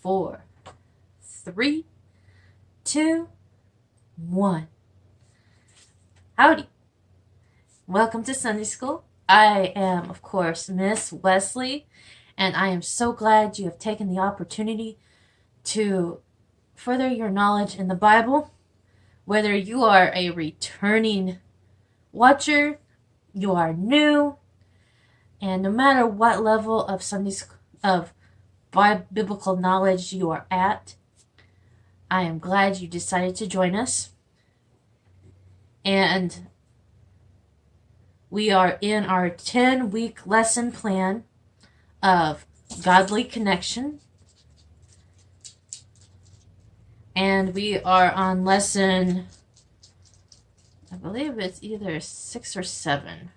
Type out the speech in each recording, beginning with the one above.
4, 3, 2, 1. Howdy. Welcome to Sunday School. I am, of course, Miss Wesley, and I am so glad you have taken the opportunity to further your knowledge in the Bible. Whether you are a returning watcher, you are new, and no matter what level of biblical knowledge you are at, I am glad you decided to join us. And we are in our 10-week lesson plan of godly connection. And we are on lesson, I believe it's either 6 or 7.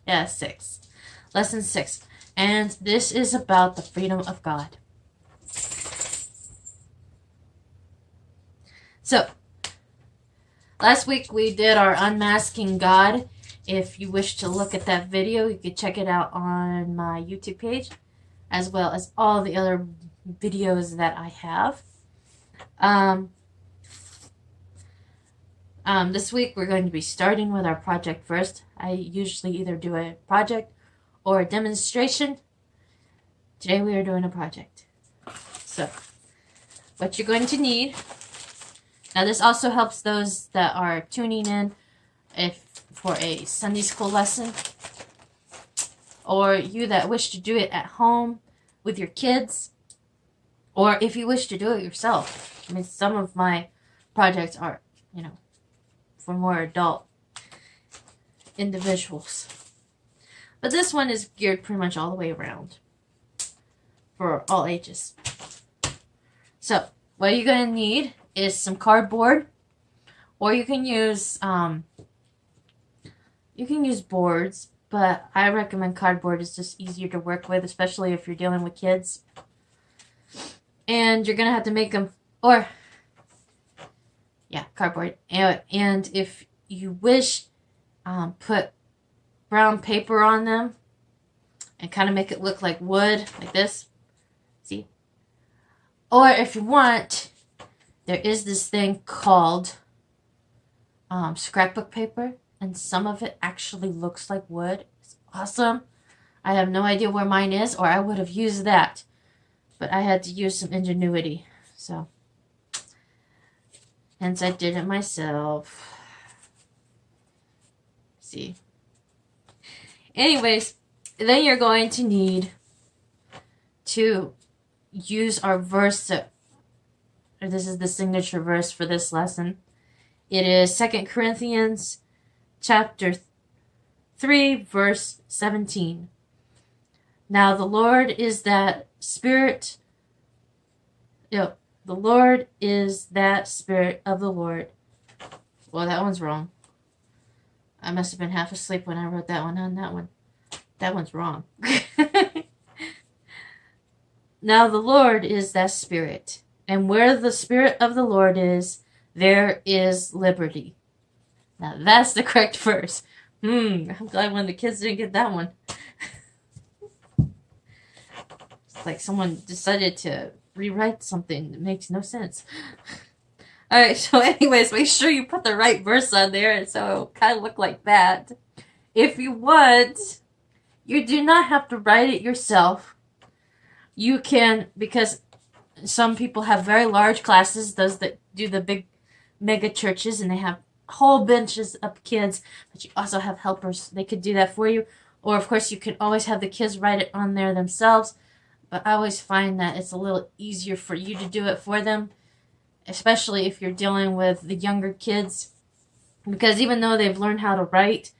Yeah, 6. Lesson 6. And this is about the freedom of God. So, last week we did our Unmasking God. If you wish to look at that video, you can check it out on my YouTube page, as well as all the other videos that I have. This week we're going to be starting with our project first. I usually either do a project or a demonstration. Today we are doing a project. So, what you're going to need. Now this also helps those that are tuning in for a Sunday school lesson, or you that wish to do it at home with your kids, or if you wish to do it yourself. I mean, some of my projects are, for more adult individuals. But this one is geared pretty much all the way around for all ages. So, what you're going to need is some cardboard, or you can use boards, but I recommend cardboard. It's just easier to work with, especially if you're dealing with kids. And you're gonna have to make them, cardboard. And if you wish, put brown paper on them and kind of make it look like wood, like this. See? Or if you want, there is this thing called scrapbook paper, and some of it actually looks like wood. It's awesome. I have no idea where mine is, or I would have used that. But I had to use some ingenuity, so hence I did it myself. See? Anyways, then you're going to need to use our verse. This is the signature verse for this lesson. It is 2 Corinthians chapter 3, verse 17. Now the Lord is that Spirit. The Lord is that Spirit of the Lord. Well, that one's wrong. I must have been half asleep when I wrote that one on that one. That one's wrong. Now the Lord is that Spirit. And where the Spirit of the Lord is, there is liberty. Now that's the correct verse. I'm glad when the kids didn't get that one. It's like someone decided to rewrite something that makes no sense. Alright, so anyways, make sure you put the right verse on there, and so it'll kind of look like that. If you want, you do not have to write it yourself. You can, because some people have very large classes, those that do the big mega churches, and they have whole benches of kids, but you also have helpers. They could do that for you. Or, of course, you can always have the kids write it on there themselves, but I always find that it's a little easier for you to do it for them, especially if you're dealing with the younger kids, because even though they've learned how to write,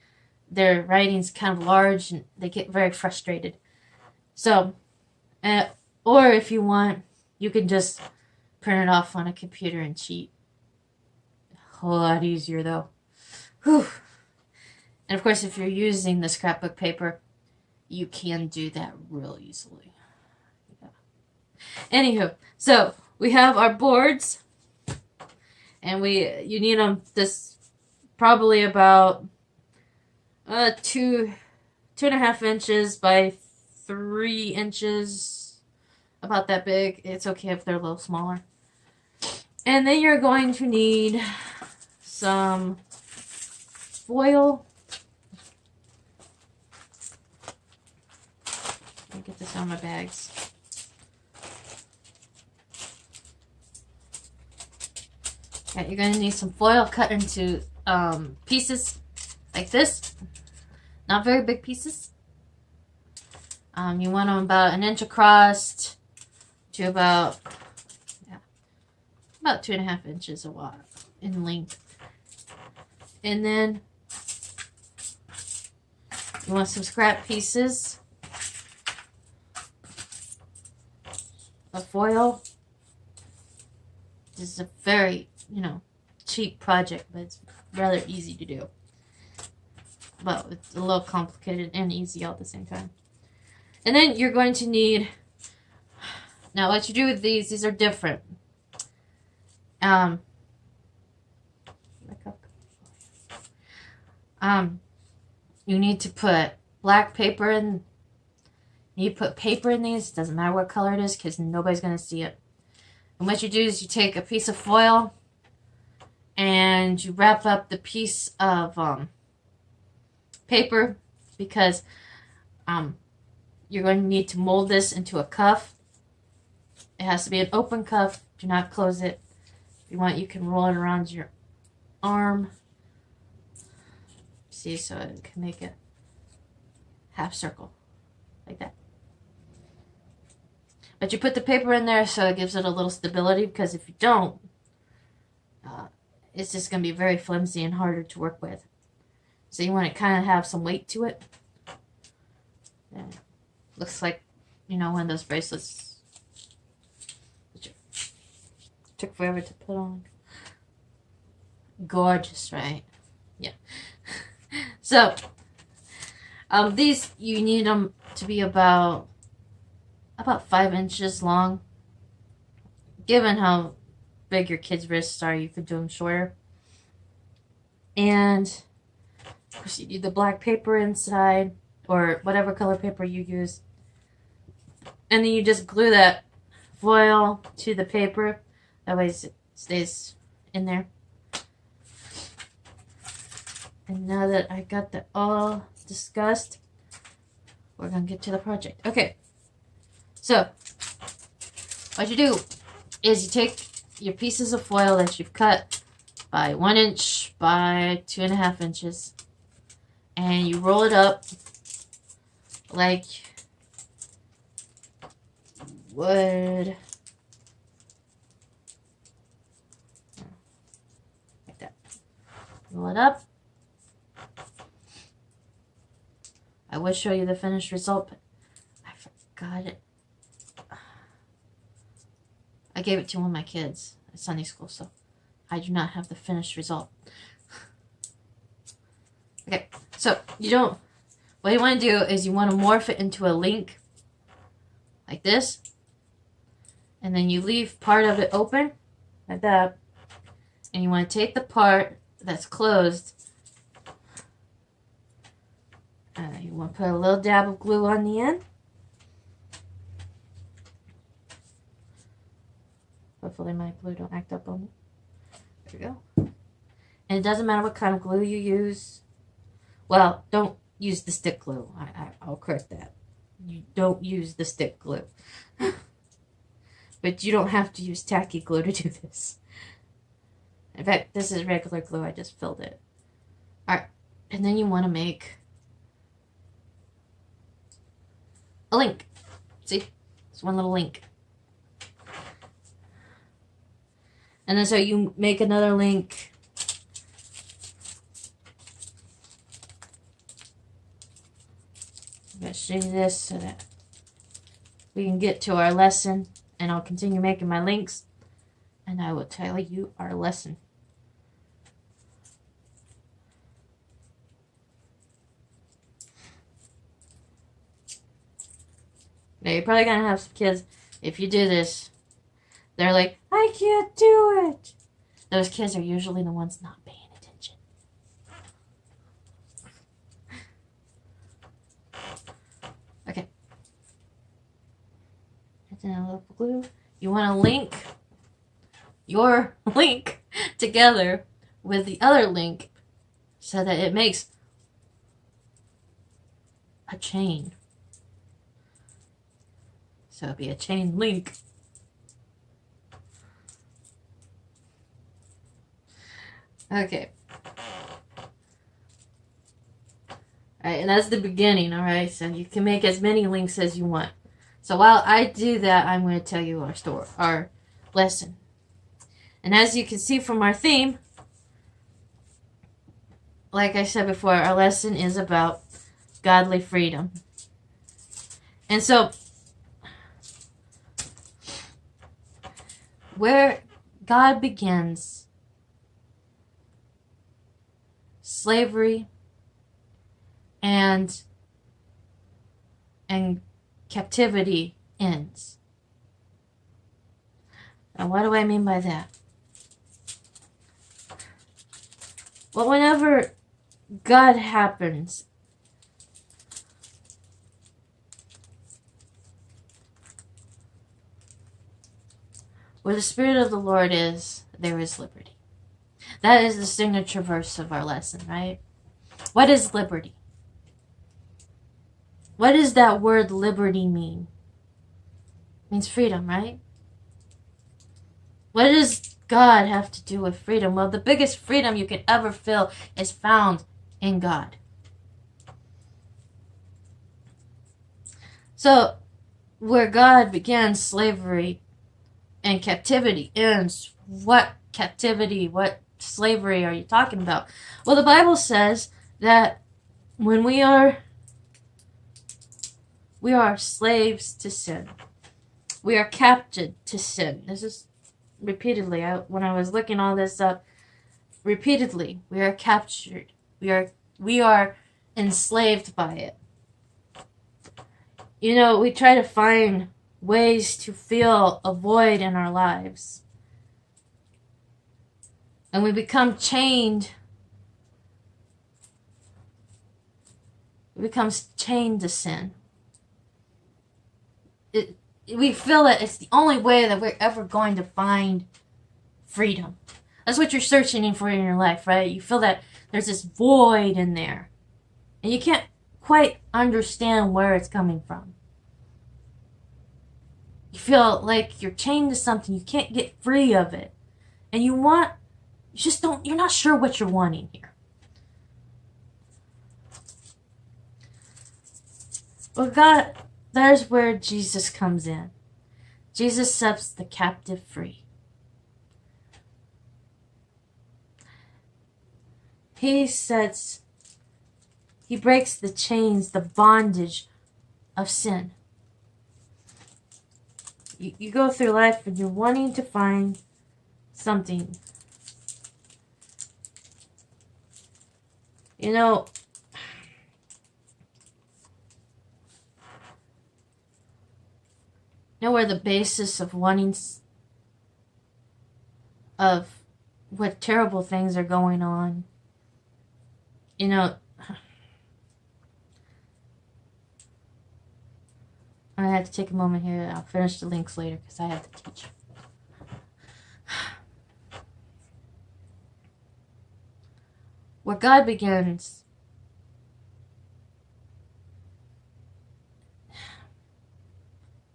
their writing's kind of large, and they get very frustrated. So, or if you want, you can just print it off on a computer and cheat. A whole lot easier, though. Whew. And of course, if you're using the scrapbook paper, you can do that real easily. Yeah. Anywho, so we have our boards, and you need them this probably about 2.5 inches by 3 inches, about that big. It's okay if they're a little smaller. And then you're going to need some foil. Let me get this out of my bags. Okay, you're going to need some foil cut into pieces like this. Not very big pieces. You want them about 1 inch across to about 2.5 inches in length. And then you want some scrap pieces of foil. This is a very, cheap project, but it's rather easy to do. But it's a little complicated and easy all at the same time. And then you're going to need, now what you do with these are different. You need to put black paper in. You put paper in these. Doesn't matter what color it is because nobody's going to see it. And what you do is you take a piece of foil and you wrap up the piece of paper because you're going to need to mold this into a cuff. It has to be an open cuff. Do not close it. If you want, you can roll it around your arm. See, so it can make a half circle like that. But you put the paper in there so it gives it a little stability, because if you don't, it's just going to be very flimsy and harder to work with. So you want to kind of have some weight to it. And it looks like, one of those bracelets which took forever to put on. Gorgeous, right? Yeah. So, these, you need them to be about 5 inches long. Given how big your kids' wrists are, you could do them shorter. And, of course, you need the black paper inside, or whatever color paper you use. And then you just glue that foil to the paper. That way it stays in there. And now that I got that all discussed, we're going to get to the project. Okay. So, what you do is you take your pieces of foil that you've cut by 1 inch by 2.5 inches, and you roll it up like you would, like that. Roll it up. I would show you the finished result, but I forgot it. I gave it to one of my kids at Sunday school, so I do not have the finished result. Okay, so what you want to do is you want to morph it into a link like this, and then you leave part of it open like that, and you want to take the part that's closed. You want to put a little dab of glue on the end. Hopefully my glue don't act up on me. There we go. And it doesn't matter what kind of glue you use. Well, don't use the stick glue. I'll correct that. You don't use the stick glue. But you don't have to use tacky glue to do this. In fact, this is regular glue. I just filled it. Alright. And then you want to make a link. See? It's one little link. And then so you make another link. I'm going to show you this so that we can get to our lesson. And I'll continue making my links. And I will tell you our lesson. Now you're probably going to have some kids, if you do this, they're like, I can't do it. Those kids are usually the ones not paying attention. Okay. glue. You want to link your link together with the other link so that it makes a chain. So it'll be a chain link. Okay. Alright, and that's the beginning, alright? So you can make as many links as you want. So while I do that, I'm going to tell you our lesson. And as you can see from our theme, like I said before, our lesson is about godly freedom. And so, where God begins, slavery and captivity ends. Now, what do I mean by that? Well, whenever God happens, where the Spirit of the Lord is, there is liberty. That is the signature verse of our lesson, right? What is liberty? What does that word liberty mean? It means freedom, right? What does God have to do with freedom? Well, the biggest freedom you can ever feel is found in God. So, where God began, slavery and captivity ends. What captivity, what slavery are you talking about? Well, the Bible says that when we are slaves to sin. We are captured to sin. This is repeatedly, when I was looking all this up, repeatedly, we are captured. We are enslaved by it. You know, we try to find ways to fill a void in our lives. And we become chained. We become chained to sin. We feel that it's the only way that we're ever going to find freedom. That's what you're searching for in your life, right? You feel that there's this void in there. And you can't quite understand where it's coming from. You feel like you're chained to something. You can't get free of it. And you're not sure what you're wanting here. Well, God, there's where Jesus comes in. Jesus sets the captive free. He breaks the chains, the bondage of sin. You go through life and you're wanting to find something. You know where the basis of wanting, of what terrible things are going on. You know, I have to take a moment here. I'll finish the links later because I have to teach. Where God begins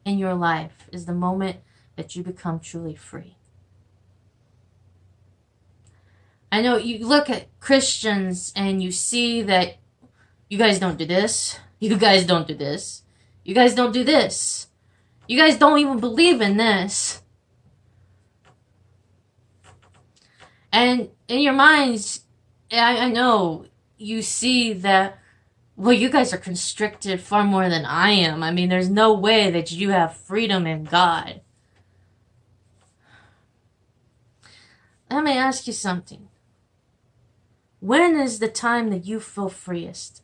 in your life is the moment that you become truly free. I know you look at Christians and you see that you guys don't do this, you guys don't do this, you guys don't do this, you guys don't even believe in this. And in your minds, I know you see that, well, you guys are constricted far more than I am. I mean, there's no way that you have freedom in God. Let me ask you something. When is the time that you feel freest?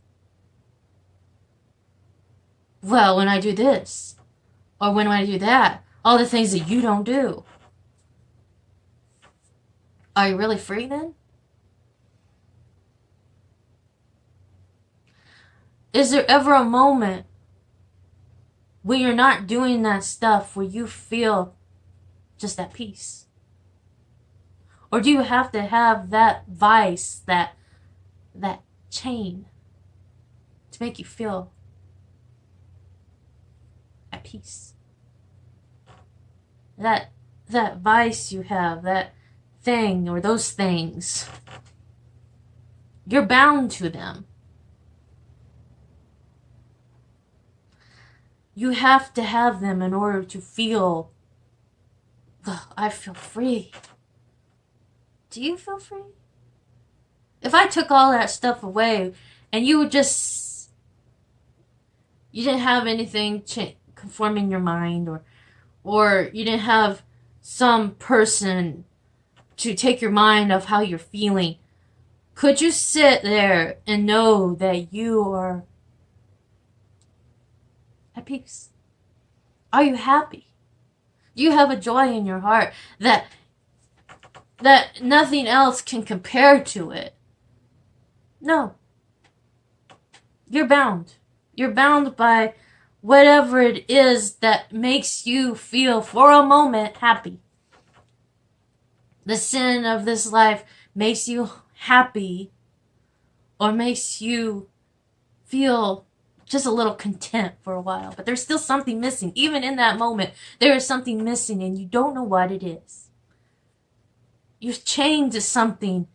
Well, when I do this. Or when I do that. All the things that you don't do. Are you really free then? Is there ever a moment when you're not doing that stuff where you feel just at peace? Or do you have to have that vice, that chain to make you feel at peace? That vice you have, that thing or those things, you're bound to them. You have to have them in order to feel, oh, I feel free. Do you feel free? If I took all that stuff away and you didn't have anything conforming your mind, or you didn't have some person to take your mind of how you're feeling, could you sit there and know that you are at peace? Are you happy? Do you have a joy in your heart that nothing else can compare to it? No. You're bound. You're bound by whatever it is that makes you feel for a moment happy. The sin of this life makes you happy, or makes you feel just a little content for a while. But there's still something missing. Even in that moment, there is something missing and you don't know what it is. You're chained to something.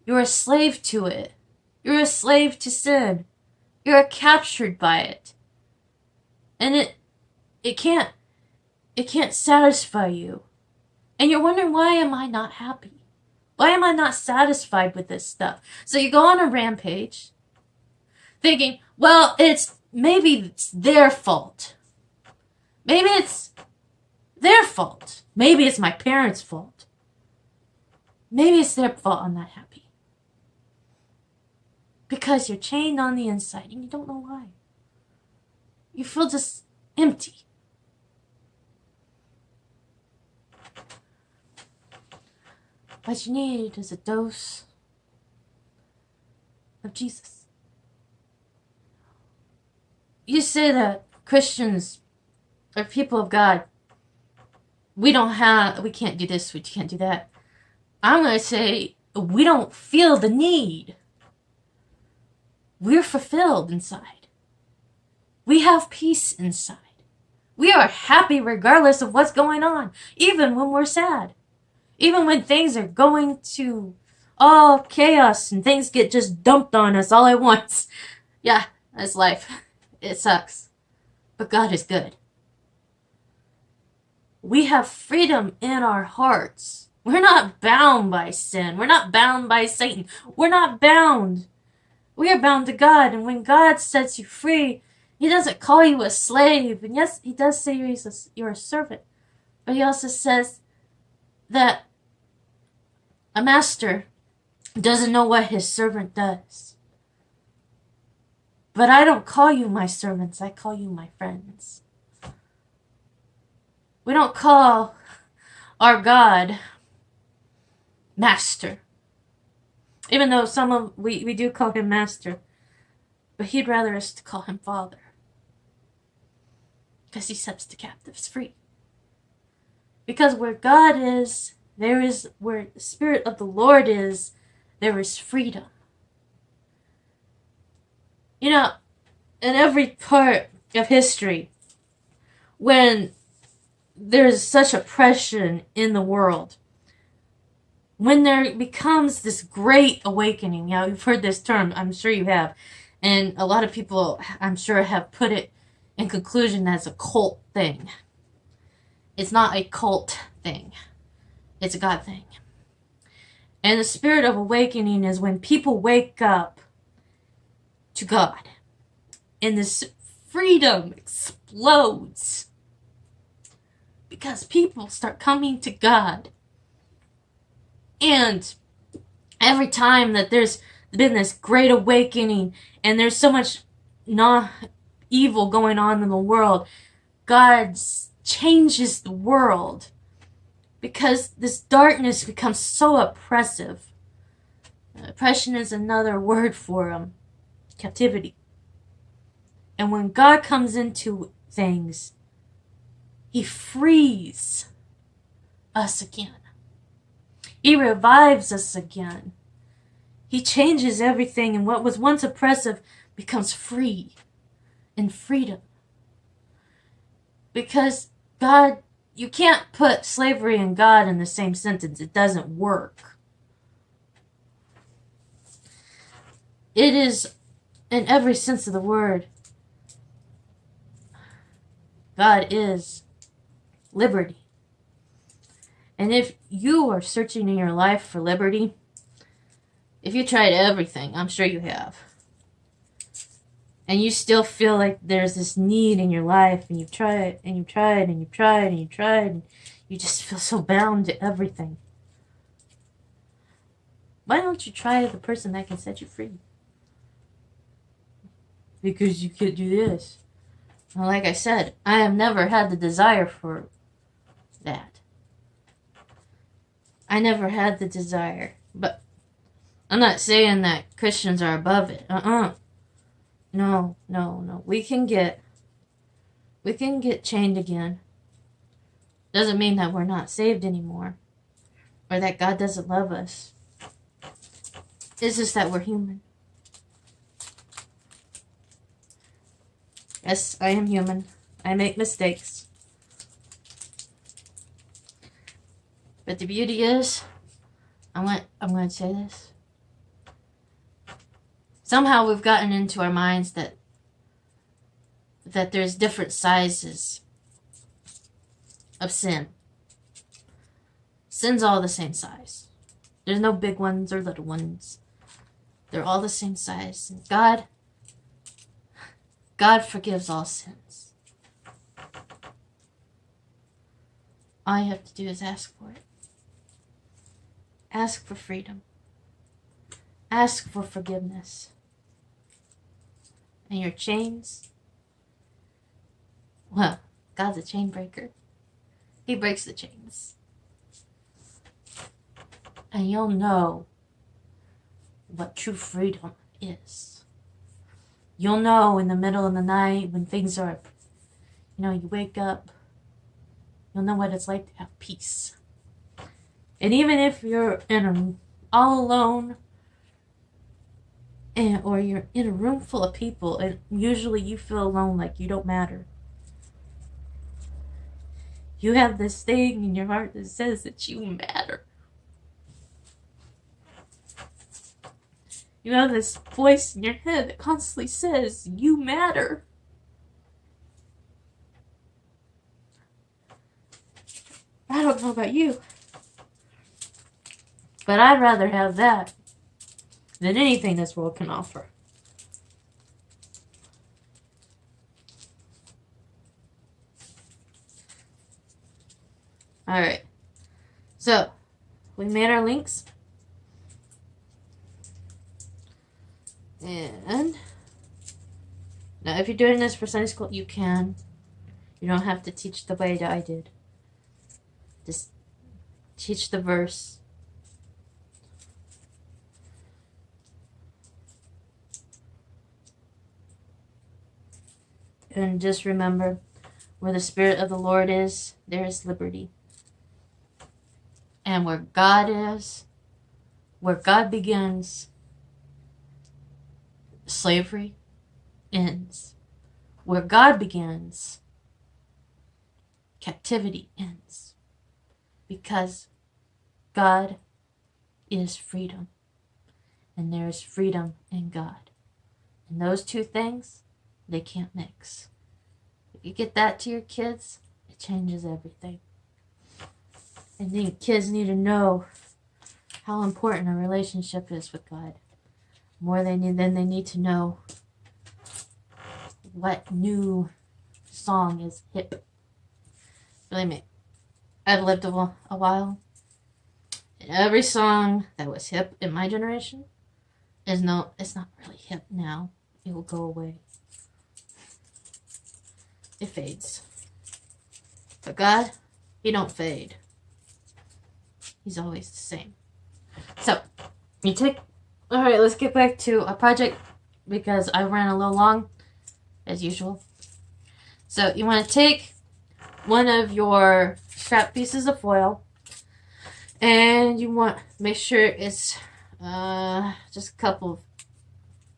You're a slave to it. You're a slave to sin. You're captured by it. And it can't satisfy you. And you're wondering, why am I not happy? Why am I not satisfied with this stuff? So you go on a rampage thinking, well, maybe it's their fault. Maybe it's their fault. Maybe it's my parents' fault. Maybe it's their fault I'm not happy. Because you're chained on the inside and you don't know why. You feel just empty. What you need is a dose of Jesus. You say that Christians or people of God, we can't do this, we can't do that. I'm going to say we don't feel the need. We're fulfilled inside. We have peace inside. We are happy regardless of what's going on, even when we're sad. Even when things are going to all chaos and things get just dumped on us all at once. Yeah, that's life. It sucks. But God is good. We have freedom in our hearts. We're not bound by sin. We're not bound by Satan. We're not bound. We are bound to God. And when God sets you free, He doesn't call you a slave. And yes, He does say you're a servant. But He also says that a master doesn't know what his servant does. But I don't call you my servants. I call you my friends. We don't call our God master. Even though we do call Him master. But He'd rather us to call Him Father. Because He sets the captives free. Because where God is, where the Spirit of the Lord is, there is freedom. You know, in every part of history, when there's such oppression in the world, when there becomes this great awakening, you've heard this term, I'm sure you have, and a lot of people, I'm sure, have put it in conclusion as a cult thing. It's not a cult thing. It's a God thing. And the spirit of awakening is when people wake up to God. And this freedom explodes. Because people start coming to God. And every time that there's been this great awakening and there's so much evil going on in the world, God changes the world. Because this darkness becomes so oppressive. Oppression is another word for captivity. And when God comes in to things. He frees us again. He revives us again. He changes everything, and what was once oppressive becomes free and freedom. Because God, you can't put slavery and God in the same sentence. It doesn't work. It is, in every sense of the word, God is liberty. And if you are searching in your life for liberty, if you tried everything, I'm sure you have, and you still feel like there's this need in your life, and you've tried, and you've tried, and you've tried, and you've tried, and you just feel so bound to everything, why don't you try the person that can set you free? Because you could do this. Well, like I said, I have never had the desire for that. I never had the desire. But I'm not saying that Christians are above it. No. We can get chained again. Doesn't mean that we're not saved anymore. Or that God doesn't love us. It's just that we're human. Yes, I am human. I make mistakes. But the beauty is, I'm going to say this. Somehow we've gotten into our minds that there's different sizes of sin. Sin's all the same size. There's no big ones or little ones. They're all the same size. And God forgives all sins. All you have to do is ask for it. Ask for freedom. Ask for forgiveness. And your chains, well, God's a chain breaker. He breaks the chains. And you'll know what true freedom is. You'll know in the middle of the night when things are, you wake up, you'll know what it's like to have peace. And even if you're all alone, or you're in a room full of people, and usually you feel alone, like you don't matter. You have this thing in your heart that says that you matter. You have this voice in your head that constantly says, you matter. I don't know about you, but I'd rather have that than anything this world can offer. Alright. So, we made our links. And now if you're doing this for Sunday school, you can. You don't have to teach the way that I did. Just teach the verse. And just remember, where the Spirit of the Lord is, there is liberty. And where God is, where God begins, slavery ends. Where God begins, captivity ends. Because God is freedom. And there is freedom in God. And those two things, they can't mix. If you get that to your kids, it changes everything. And then kids need to know how important a relationship is with God. More than they need to know what new song is hip. Believe me, I've lived a while, and every song that was hip in my generation it's not really hip now. It will go away. It fades. But God, He don't fade. He's always the same. So, alright, let's get back to our project because I ran a little long, as usual. So you want to take one of your scrap pieces of foil, and you want make sure it's just a couple,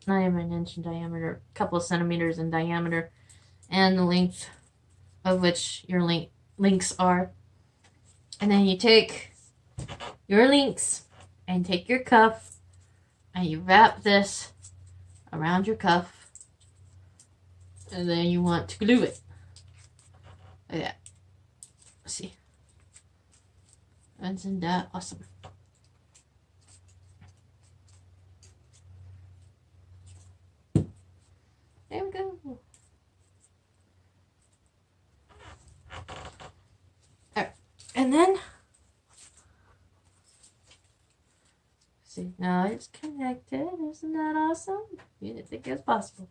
not even an inch in diameter, a couple of centimeters in diameter, and the length of which your links are. And then you take your links and take your cuff and you wrap this around your cuff, and then you want to glue it like that. See, isn't that awesome? There we go. Alright, and then see, now it's connected. Isn't that awesome? You didn't think it was possible.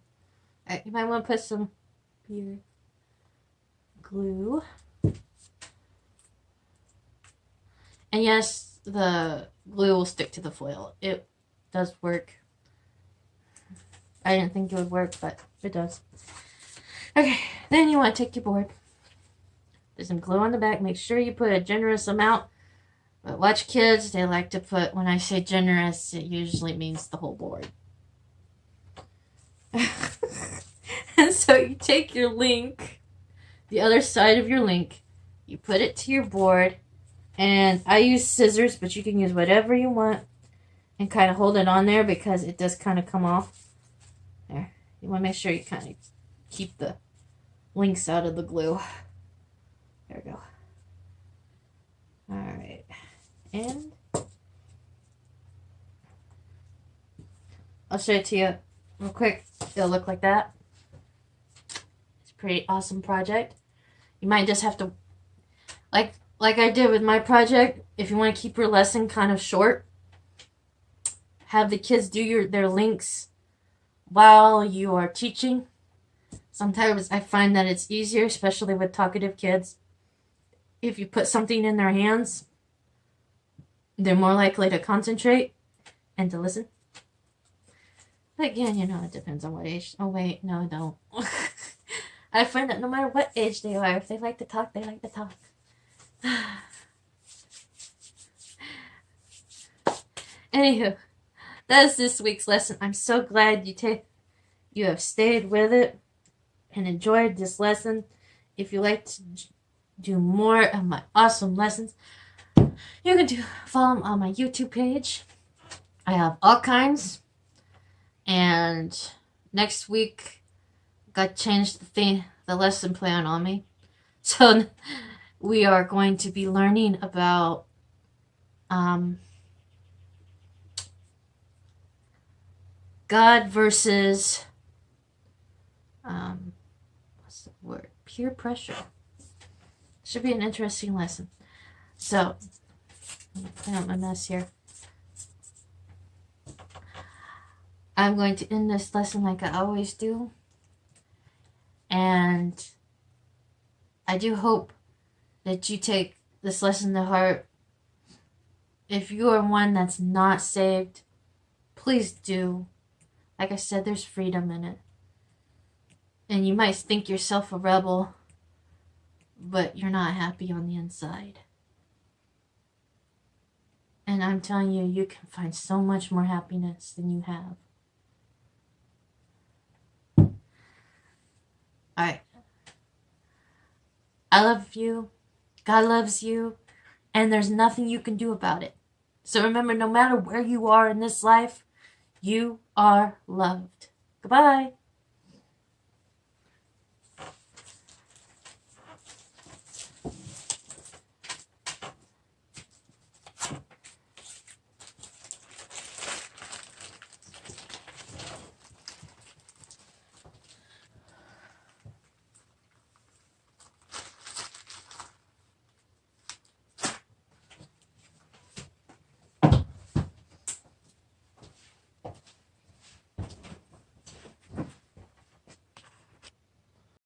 Alright, you might want to put some beer glue. And yes, the glue will stick to the foil. It does work. I didn't think it would work, but it does. Okay, then you want to take your board. There's some glue on the back. Make sure you put a generous amount. But watch kids, they like to put, when I say generous, it usually means the whole board. And so you take your link, the other side of your link, you put it to your board, and I use scissors, but you can use whatever you want, and kind of hold it on there because it does kind of come off. There. You want to make sure you kind of keep the links out of the glue. There we go. Alright. And I'll show it to you real quick. It'll look like that. It's a pretty awesome project. You might just have to, like I did with my project, if you want to keep your lesson kind of short, have the kids do their links while you are teaching. Sometimes I find that it's easier, especially with talkative kids. If you put something in their hands, they're more likely to concentrate and to listen. But again, it depends on what age. Oh, wait, no, don't. I find that no matter what age they are, if they like to talk, they like to talk. Anywho, that is this week's lesson. I'm so glad you have stayed with it and enjoyed this lesson. If you like to do more of my awesome lessons, you can follow them on my YouTube page. I have all kinds. And next week, got changed the lesson plan on me. So we are going to be learning about God versus what's the word? Peer pressure. Should be an interesting lesson. So I'm gonna clean up my mess here. I'm going to end this lesson like I always do. And I do hope that you take this lesson to heart. If you are one that's not saved, please do. Like I said, there's freedom in it. And you might think yourself a rebel, but you're not happy on the inside. And I'm telling you, you can find so much more happiness than you have. Alright. I love you. God loves you. And there's nothing you can do about it. So remember, no matter where you are in this life, you are loved. Goodbye.